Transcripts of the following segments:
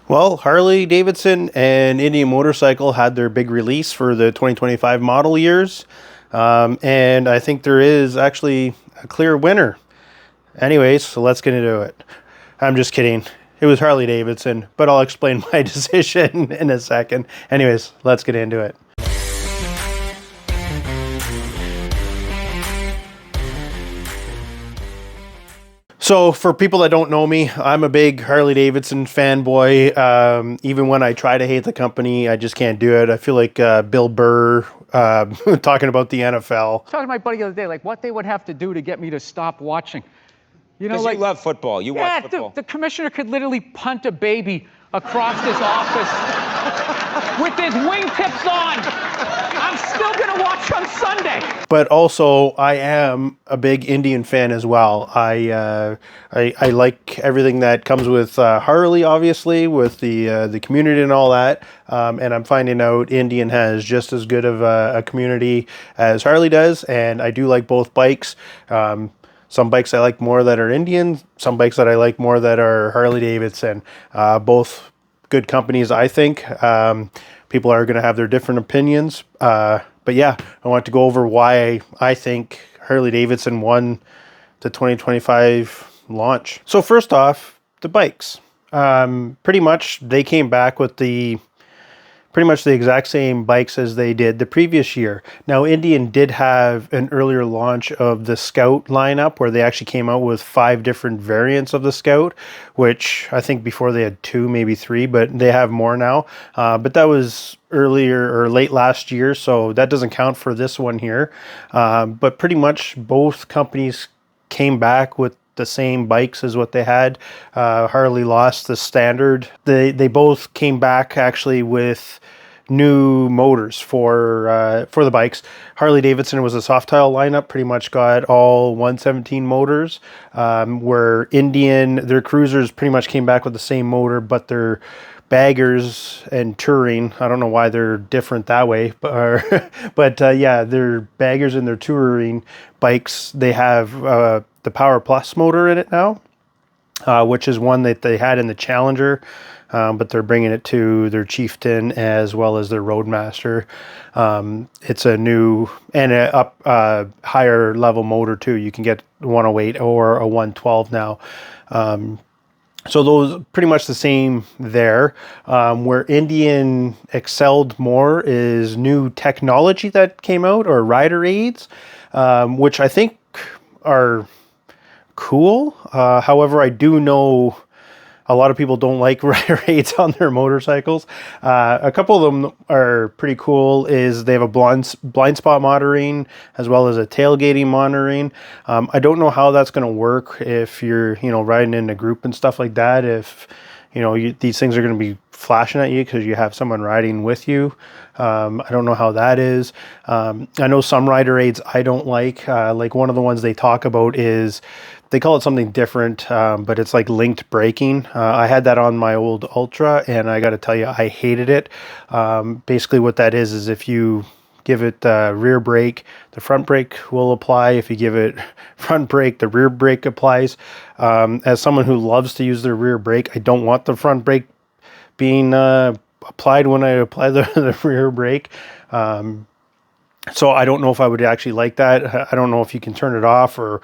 Well, Harley Davidson and Indian Motorcycle had their big release for the 2025 model years. And I think there is actually a clear winner. Anyways, so let's get into it. I'm just kidding. It was Harley Davidson, but I'll explain my decision in a second. Anyways, let's get into it. So for people that don't know me, I'm a big Harley Davidson fanboy. Even when I try to hate the company, I just can't do it. I feel like Bill Burr talking about the NFL. Talking to my buddy the other day, like what they would have to do to get me to stop watching. Because you love football. You watch football. The commissioner could literally punt a baby across this office with his wingtips on. I'm still going to watch on Sunday. But also, I am a big Indian fan as well. I like everything that comes with Harley, obviously, with the community and all that. And I'm finding out Indian has just as good of a community as Harley does. And I do like both bikes. Some bikes I like more that are Indian, some bikes that I like more that are Harley Davidson. Both good companies, I think. People are going to have their different opinions. But yeah, I want to go over why I think Harley Davidson won the 2025 launch. So first off, the bikes. Pretty much they came back with pretty much the exact same bikes as they did the previous year. Now, Indian did have an earlier launch of the Scout lineup where they actually came out with 5 different variants of the Scout, which I think before they had 2, maybe 3, but they have more now. But that was earlier or late last year, so that doesn't count for this one here. But pretty much both companies came back with the same bikes as what they had. Harley lost the standard. They both came back actually with new motors for the bikes. Harley Davidson was a soft tile lineup, pretty much got all 117 motors, where Indian, their cruisers pretty much came back with the same motor, but their baggers and touring, I don't know why they're different that way, but yeah, their baggers and their touring bikes, they have the Power Plus motor in it now, which is one that they had in the Challenger, but they're bringing it to their Chieftain as well as their Roadmaster. It's a new and a higher level motor too. You can get 108 or a 112 now. So those pretty much the same there. Where Indian excelled more is new technology that came out, or rider aids, which I think are cool. However, I do know a lot of people don't like rider aids on their motorcycles. A couple of them are pretty cool. Is they have a blind spot monitoring as well as a tailgating monitoring. I don't know how that's going to work if you're riding in a group and stuff like that. If these things are going to be flashing at you because you have someone riding with you. I don't know how that is. I know some rider aids I don't like. Like one of the ones they talk about is, they call it something different, but it's like linked braking. I had that on my old Ultra, and I got to tell you, I hated it. Basically what that is if you give it rear brake, the front brake will apply. If you give it front brake, the rear brake applies. As someone who loves to use their rear brake, I don't want the front brake being applied when I apply the rear brake. So I don't know if I would actually like that. I don't know if you can turn it off or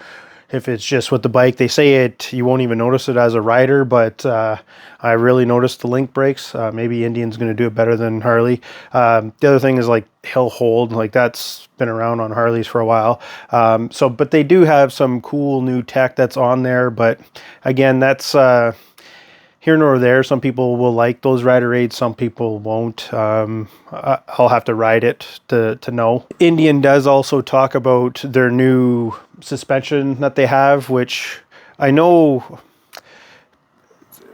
if it's just with the bike. They say you won't even notice it as a rider, but I really noticed the link brakes. Maybe Indian's going to do it better than Harley. The other thing is like hill hold, like that's been around on Harleys for a while. But they do have some cool new tech that's on there. But again, that's here nor there. Some people will like those rider aids, some people won't. I'll have to ride it to know. Indian does also talk about their new suspension that they have, which I know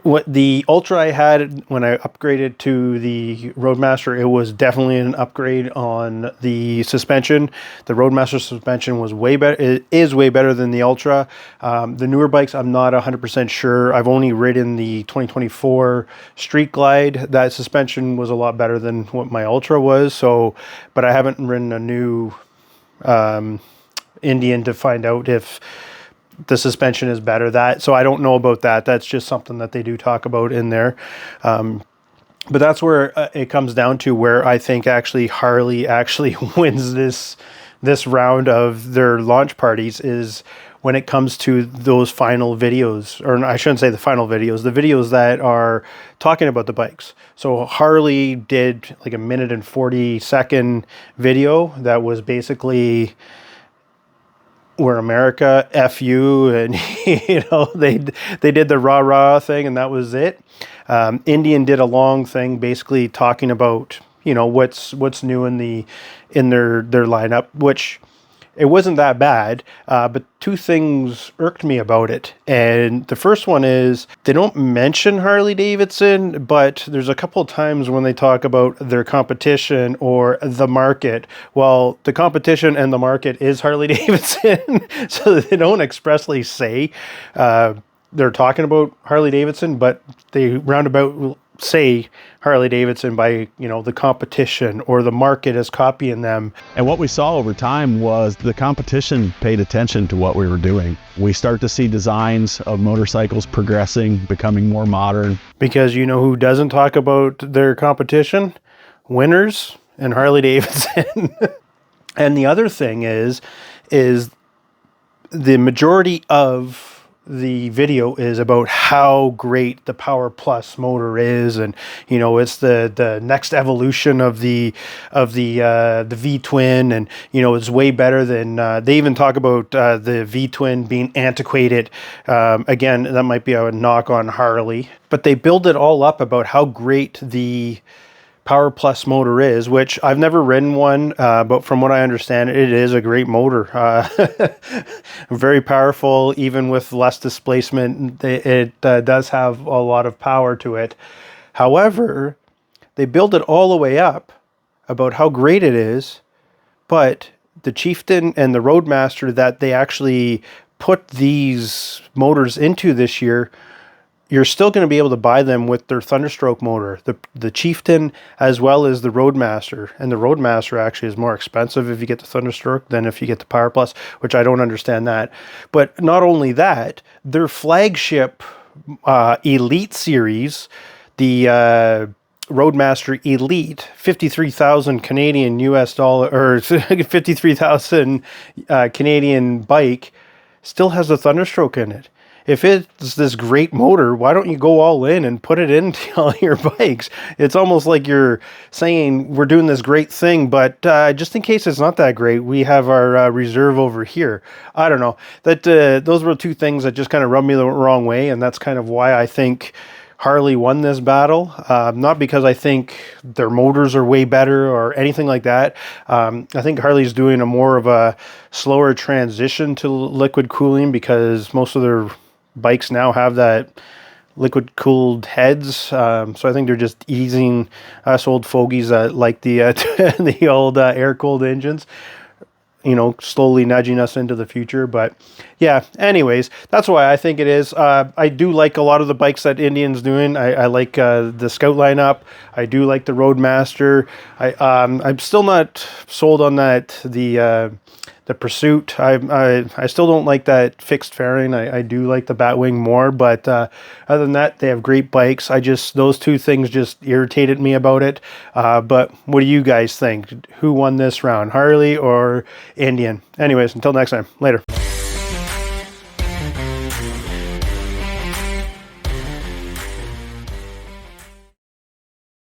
what the Ultra I had when I upgraded to the Roadmaster, it was definitely an upgrade on the suspension. The Roadmaster suspension was way better. It is way better than the Ultra. The newer bikes, I'm not 100% sure. I've only ridden the 2024 Street Glide. That suspension was a lot better than what my Ultra was. But I haven't ridden a new Indian to find out if the suspension is better. So I don't know about that. That's just something that they do talk about in there. But that's where it comes down to, where I think actually Harley actually wins this round of their launch parties, is when it comes to those final videos, or I shouldn't say the final videos, the videos that are talking about the bikes. So Harley did like a 1:40 video that was basically, we're America, F you, and they did the rah-rah thing, and that was it. Indian did a long thing basically talking about what's new in their lineup, which it wasn't that bad, but two things irked me about it. And the first one is, they don't mention Harley Davidson, but there's a couple of times when they talk about their competition or the market. Well, the competition and the market is Harley Davidson, so they don't expressly say they're talking about Harley Davidson, but they roundabout say Harley Davidson by, the competition or the market is copying them. And what we saw over time was the competition paid attention to what we were doing. We start to see designs of motorcycles progressing, becoming more modern. Because who doesn't talk about their competition? Winners and Harley Davidson. And the other thing is the majority of the video is about how great the Power Plus motor is, and it's the next evolution of the V twin, and it's way better than they even talk about the V twin being antiquated. Again, that might be a knock on Harley, but they build it all up about how great the Power Plus motor is, which I've never ridden one, but from what I understand, it is a great motor. Very powerful, even with less displacement. It does have a lot of power to it. However, they build it all the way up about how great it is, but the Chieftain and the Roadmaster that they actually put these motors into this year, you're still going to be able to buy them with their Thunderstroke motor, the Chieftain as well as the Roadmaster. And the Roadmaster actually is more expensive if you get the Thunderstroke than if you get the Power Plus, which I don't understand that. But not only that, their flagship Elite series, the Roadmaster Elite, 53,000 Canadian US dollar, or 53,000 Canadian bike, still has a Thunderstroke in it. If it's this great motor, why don't you go all in and put it into all your bikes? It's almost like you're saying, we're doing this great thing, but just in case it's not that great, we have our reserve over here. I don't know. Those were two things that just kind of rubbed me the wrong way, and that's kind of why I think Harley won this battle. Not because I think their motors are way better or anything like that. I think Harley's doing a more of a slower transition to liquid cooling, because most of their bikes now have that liquid cooled heads. So I think they're just easing us old fogies that like the the old air cooled engines, slowly nudging us into the future. But yeah, anyways, that's why I think it is. I do like a lot of the bikes that Indian's doing. I like the Scout lineup. I do like the Roadmaster. I'm still not sold on the Pursuit. I still don't like that fixed fairing. I do like the Batwing more, but other than that, they have great bikes. Those two things just irritated me about it. But what do you guys think? Who won this round, Harley or Indian? Anyways, until next time, later.